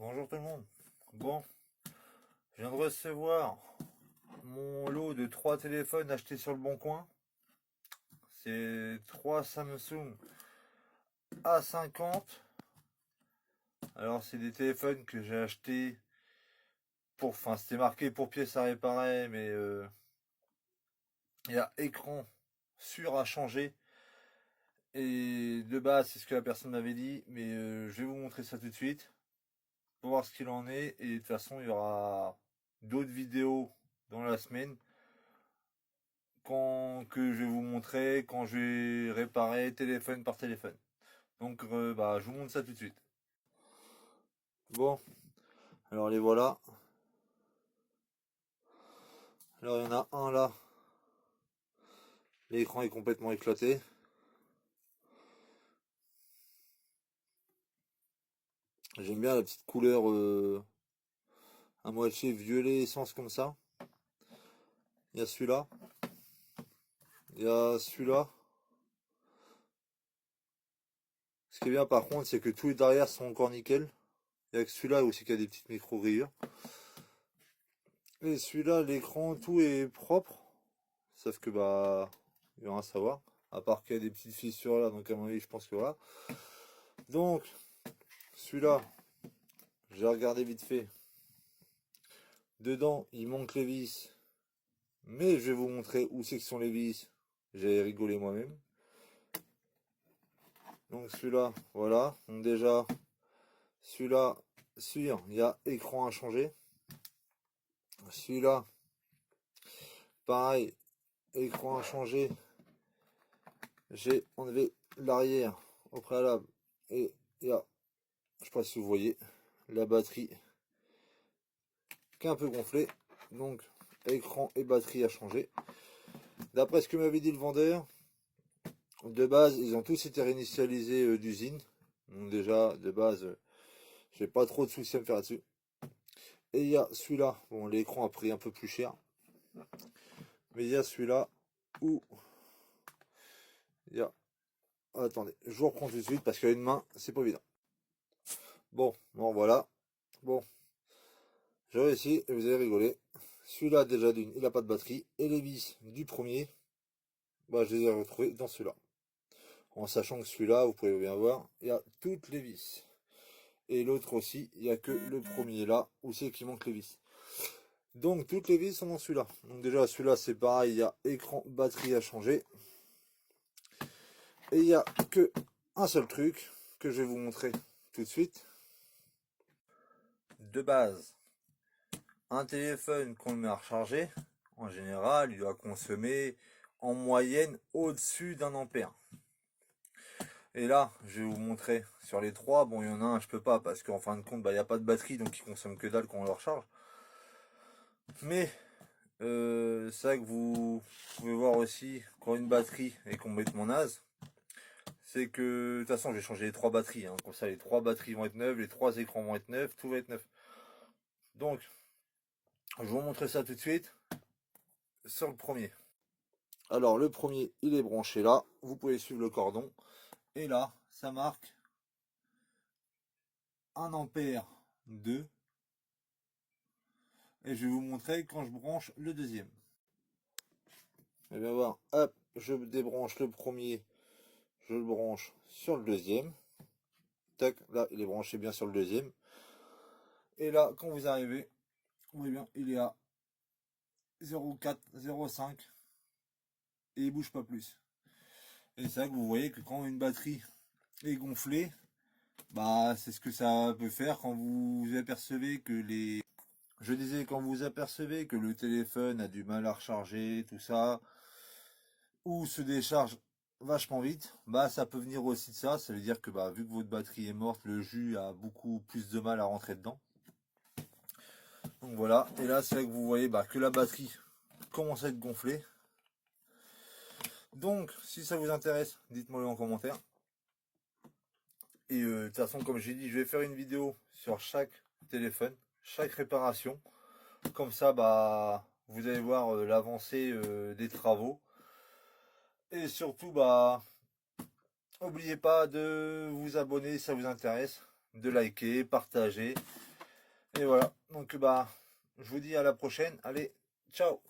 Bonjour tout le monde. Bon, je viens de recevoir mon lot de 3 téléphones achetés sur le Bon Coin. C'est 3 Samsung A50. Alors c'est des téléphones que j'ai achetés enfin c'était marqué pour pièces à réparer, mais il y a écran sûr à changer. Et de base c'est ce que la personne m'avait dit, mais je vais vous montrer ça tout de suite pour voir ce qu'il en est. Et de toute façon il y aura d'autres vidéos dans la semaine que je vais vous montrer quand je vais réparer téléphone par téléphone. Donc je vous montre ça tout de suite. Bon, alors les voilà. Alors il y en a un là. L'écran est complètement éclaté. J'aime bien la petite couleur à moitié violet essence comme ça. Il y a celui-là. Il y a celui-là. Ce qui est bien par contre, c'est que tous les derrière sont encore nickel. Il y a que celui-là aussi qui a des petites micro-rayures. Et celui-là, l'écran, tout est propre. Sauf que il y aura à savoir. À part qu'il y a des petites fissures là, donc à mon avis, je pense que voilà. Donc, celui-là, j'ai regardé vite fait. Dedans, il manque les vis. Mais je vais vous montrer où c'est que sont les vis. J'ai rigolé moi-même. Donc celui-là, voilà. Donc déjà, celui-là, il y a écran à changer. Celui-là, pareil, écran à changer. J'ai enlevé l'arrière au préalable. Et il y a, je sais pas si vous voyez, la batterie qui est un peu gonflée. Donc, écran et batterie à changer. D'après ce que m'avait dit le vendeur, de base, ils ont tous été réinitialisés d'usine. Donc déjà, de base, j'ai pas trop de soucis à me faire là-dessus. Et il y a celui-là. Bon, l'écran a pris un peu plus cher. Mais il y a celui-là où il y a... Attendez, je vous reprends tout de suite parce qu'à une main, c'est pas évident. Bon, voilà. Bon, j'ai réussi et vous avez rigolé. Celui-là, déjà d'une, il n'a pas de batterie. Et les vis du premier, je les ai retrouvés dans celui-là. En sachant que celui-là, vous pouvez bien voir, il y a toutes les vis. Et l'autre aussi, il n'y a que le premier là, où c'est qu'il manque les vis. Donc toutes les vis sont dans celui-là. Donc déjà celui-là c'est pareil, il y a écran, batterie à changer. Et il n'y a que un seul truc que je vais vous montrer tout de suite. De base, un téléphone qu'on met à recharger, en général, il doit consommer en moyenne au-dessus d'un ampère. Et là, je vais vous montrer sur les trois. Bon, il y en a un, je peux pas parce qu'en fin de compte, il n'y a pas de batterie, donc il consomme que dalle quand on le recharge. Mais c'est vrai que vous pouvez voir aussi quand une batterie est complètement naze. C'est que de toute façon, je vais changer les trois batteries. Hein. Comme ça, les trois batteries vont être neuves, les trois écrans vont être neufs, tout va être neuf. Donc, je vais vous montrer ça tout de suite sur le premier. Alors, le premier, il est branché là. Vous pouvez suivre le cordon. Et là, ça marque 1 ampère 2. Et je vais vous montrer quand je branche le deuxième. Et bien voir, hop, je débranche le premier, je le branche sur le deuxième. Tac, là, il est branché bien sur le deuxième. Et là, quand vous arrivez, vous voyez bien, il est à 0,4, 0,5. Et il bouge pas plus. Et c'est vrai que vous voyez que quand une batterie est gonflée, c'est ce que ça peut faire quand vous apercevez que les... Je disais, quand vous apercevez que le téléphone a du mal à recharger, tout ça, ou se décharge vachement vite, ça peut venir aussi de ça. Ça veut dire que vu que votre batterie est morte, le jus a beaucoup plus de mal à rentrer dedans. Donc voilà, et là c'est vrai que vous voyez que la batterie commence à être gonflée. Donc si ça vous intéresse, dites-moi en commentaire. Et de toute façon, comme j'ai dit, je vais faire une vidéo sur chaque téléphone, chaque réparation. Comme ça, vous allez voir l'avancée des travaux. Et surtout, n'oubliez pas de vous abonner si ça vous intéresse, de liker, partager. Et voilà, donc bah, je vous dis à la prochaine. Allez, ciao!